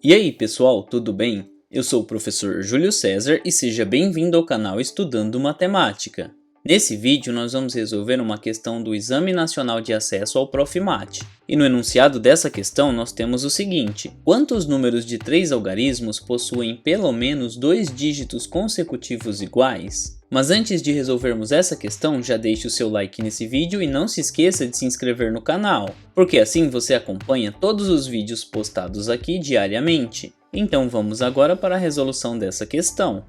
E aí pessoal, tudo bem? Eu sou o professor Júlio César e seja bem-vindo ao canal Estudando Matemática. Nesse vídeo nós vamos resolver uma questão do Exame Nacional de Acesso ao Profimate. E no enunciado dessa questão nós temos o seguinte: quantos números de 3 algarismos possuem pelo menos 2 dígitos consecutivos iguais? Mas antes de resolvermos essa questão, já deixe o seu like nesse vídeo e não se esqueça de se inscrever no canal, porque assim você acompanha todos os vídeos postados aqui diariamente. Então vamos agora para a resolução dessa questão.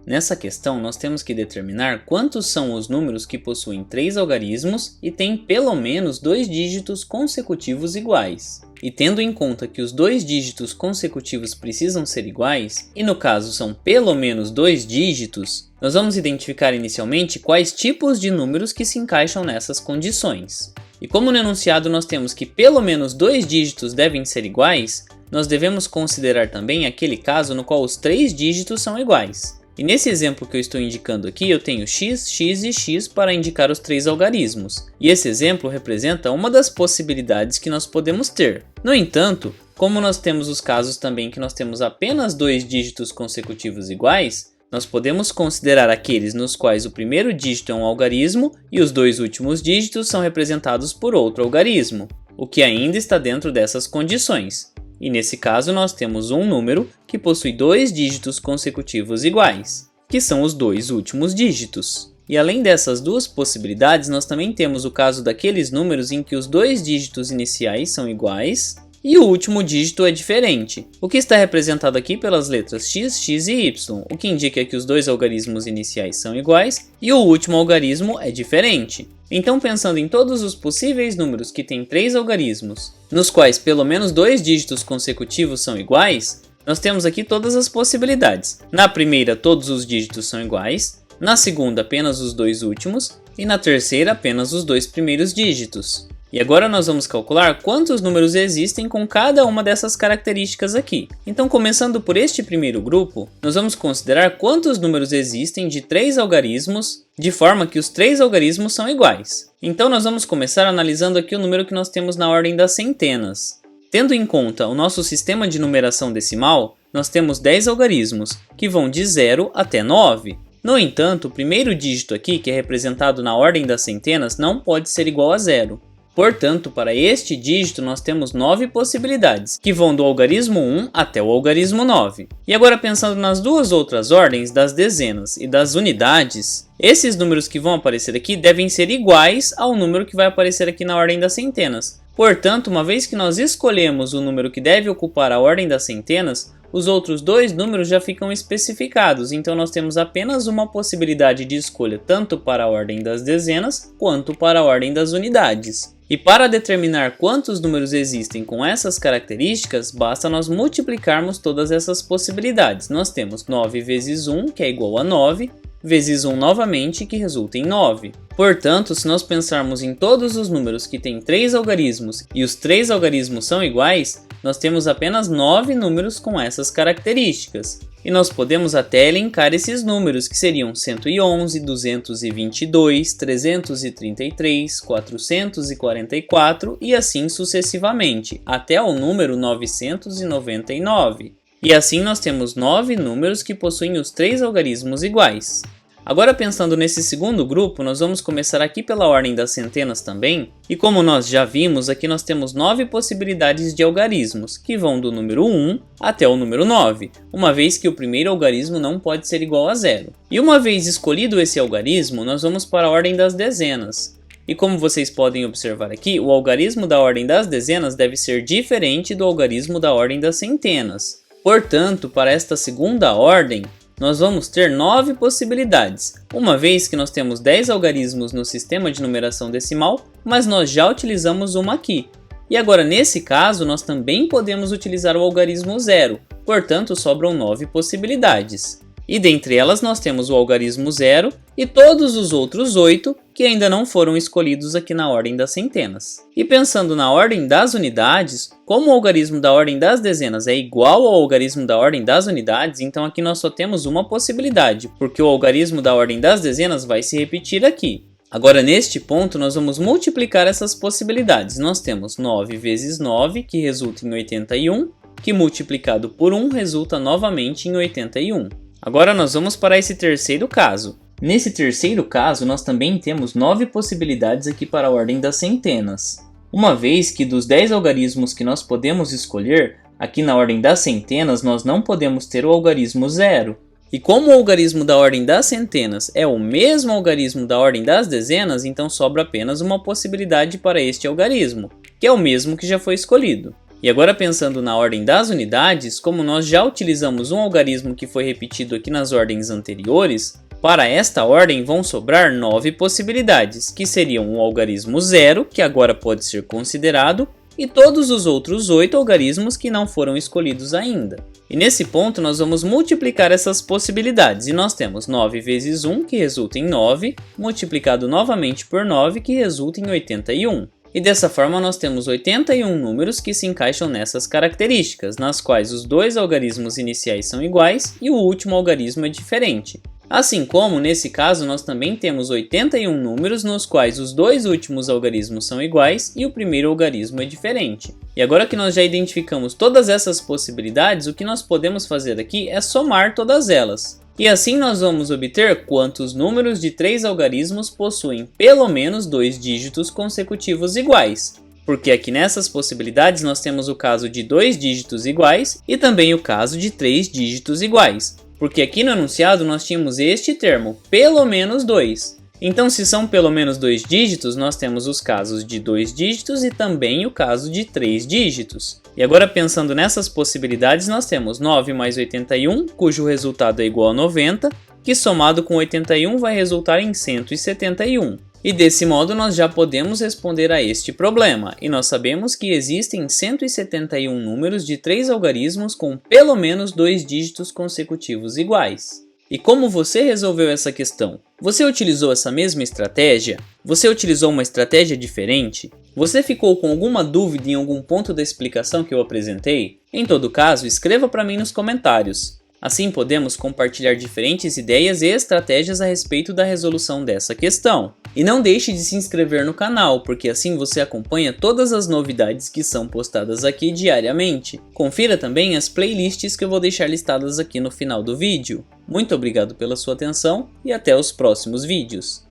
Nessa questão nós temos que determinar quantos são os números que possuem 3 algarismos e têm pelo menos 2 dígitos consecutivos iguais. E tendo em conta que os 2 dígitos consecutivos precisam ser iguais, e no caso são pelo menos 2 dígitos, nós vamos identificar inicialmente quais tipos de números que se encaixam nessas condições. E como no enunciado nós temos que pelo menos 2 dígitos devem ser iguais, nós devemos considerar também aquele caso no qual os 3 dígitos são iguais. E nesse exemplo que eu estou indicando aqui, eu tenho x, x e x para indicar os 3 algarismos. E esse exemplo representa uma das possibilidades que nós podemos ter. No entanto, como nós temos os casos também que nós temos apenas 2 dígitos consecutivos iguais, nós podemos considerar aqueles nos quais o primeiro dígito é um algarismo e os 2 últimos dígitos são representados por outro algarismo, o que ainda está dentro dessas condições. E nesse caso nós temos um número que possui 2 dígitos consecutivos iguais, que são os 2 últimos dígitos. E além dessas duas possibilidades, nós também temos o caso daqueles números em que os 2 dígitos iniciais são iguais e o último dígito é diferente, o que está representado aqui pelas letras x, x e y, o que indica que os 2 algarismos iniciais são iguais e o último algarismo é diferente. Então, pensando em todos os possíveis números que têm 3 algarismos, nos quais pelo menos 2 dígitos consecutivos são iguais, nós temos aqui todas as possibilidades. Na primeira, todos os dígitos são iguais, na segunda, apenas os 2 últimos, e na terceira, apenas os 2 primeiros dígitos. E agora nós vamos calcular quantos números existem com cada uma dessas características aqui. Então, começando por este primeiro grupo, nós vamos considerar quantos números existem de 3 algarismos, de forma que os 3 algarismos são iguais. Então, nós vamos começar analisando aqui o número que nós temos na ordem das centenas. Tendo em conta o nosso sistema de numeração decimal, nós temos 10 algarismos, que vão de 0 até 9. No entanto, o primeiro dígito aqui, que é representado na ordem das centenas, não pode ser igual a 0. Portanto, para este dígito nós temos 9 possibilidades, que vão do algarismo 1 até o algarismo 9. E agora pensando nas duas outras ordens, das dezenas e das unidades, esses números que vão aparecer aqui devem ser iguais ao número que vai aparecer aqui na ordem das centenas. Portanto, uma vez que nós escolhemos o número que deve ocupar a ordem das centenas, os outros 2 números já ficam especificados, então nós temos apenas uma possibilidade de escolha tanto para a ordem das dezenas quanto para a ordem das unidades. E para determinar quantos números existem com essas características, basta nós multiplicarmos todas essas possibilidades. Nós temos 9 vezes 1, que é igual a 9, vezes 1 novamente, que resulta em 9. Portanto, se nós pensarmos em todos os números que têm 3 algarismos e os 3 algarismos são iguais, nós temos apenas 9 números com essas características. E nós podemos até elencar esses números, que seriam 111, 222, 333, 444 e assim sucessivamente, até o número 999. E assim nós temos 9 números que possuem os 3 algarismos iguais. Agora, pensando nesse segundo grupo, nós vamos começar aqui pela ordem das centenas também, e como nós já vimos, aqui nós temos 9 possibilidades de algarismos, que vão do número 1 até o número 9, uma vez que o primeiro algarismo não pode ser igual a 0. E uma vez escolhido esse algarismo, nós vamos para a ordem das dezenas. E como vocês podem observar aqui, o algarismo da ordem das dezenas deve ser diferente do algarismo da ordem das centenas. Portanto, para esta segunda ordem, nós vamos ter 9 possibilidades, uma vez que nós temos 10 algarismos no sistema de numeração decimal, mas nós já utilizamos uma aqui. E agora, nesse caso, nós também podemos utilizar o algarismo 0, portanto, sobram 9 possibilidades. E dentre elas nós temos o algarismo 0 e todos os outros 8 que ainda não foram escolhidos aqui na ordem das centenas. E pensando na ordem das unidades, como o algarismo da ordem das dezenas é igual ao algarismo da ordem das unidades, então aqui nós só temos uma possibilidade, porque o algarismo da ordem das dezenas vai se repetir aqui. Agora, neste ponto, nós vamos multiplicar essas possibilidades. Nós temos 9 vezes 9, que resulta em 81, que multiplicado por 1 resulta novamente em 81. Agora nós vamos para esse terceiro caso. Nesse terceiro caso, nós também temos 9 possibilidades aqui para a ordem das centenas. Uma vez que dos 10 algarismos que nós podemos escolher, aqui na ordem das centenas nós não podemos ter o algarismo 0. E como o algarismo da ordem das centenas é o mesmo algarismo da ordem das dezenas, então sobra apenas uma possibilidade para este algarismo, que é o mesmo que já foi escolhido. E agora pensando na ordem das unidades, como nós já utilizamos um algarismo que foi repetido aqui nas ordens anteriores, para esta ordem vão sobrar 9 possibilidades, que seriam o algarismo 0, que agora pode ser considerado, e todos os outros 8 algarismos que não foram escolhidos ainda. E nesse ponto nós vamos multiplicar essas possibilidades, e nós temos 9 vezes 1, que resulta em 9, multiplicado novamente por 9, que resulta em 81. E dessa forma nós temos 81 números que se encaixam nessas características, nas quais os 2 algarismos iniciais são iguais e o último algarismo é diferente. Assim como, nesse caso, nós também temos 81 números nos quais os 2 últimos algarismos são iguais e o primeiro algarismo é diferente. E agora que nós já identificamos todas essas possibilidades, o que nós podemos fazer aqui é somar todas elas. E assim nós vamos obter quantos números de 3 algarismos possuem pelo menos 2 dígitos consecutivos iguais. Porque aqui nessas possibilidades nós temos o caso de 2 dígitos iguais e também o caso de 3 dígitos iguais. Porque aqui no enunciado nós tínhamos este termo, pelo menos 2. Então, se são pelo menos 2 dígitos, nós temos os casos de 2 dígitos e também o caso de 3 dígitos. E agora pensando nessas possibilidades, nós temos 9 mais 81, cujo resultado é igual a 90, que somado com 81 vai resultar em 171. E desse modo nós já podemos responder a este problema, e nós sabemos que existem 171 números de 3 algarismos com pelo menos 2 dígitos consecutivos iguais. E como você resolveu essa questão? Você utilizou essa mesma estratégia? Você utilizou uma estratégia diferente? Você ficou com alguma dúvida em algum ponto da explicação que eu apresentei? Em todo caso, escreva para mim nos comentários. Assim podemos compartilhar diferentes ideias e estratégias a respeito da resolução dessa questão. E não deixe de se inscrever no canal, porque assim você acompanha todas as novidades que são postadas aqui diariamente. Confira também as playlists que eu vou deixar listadas aqui no final do vídeo. Muito obrigado pela sua atenção e até os próximos vídeos.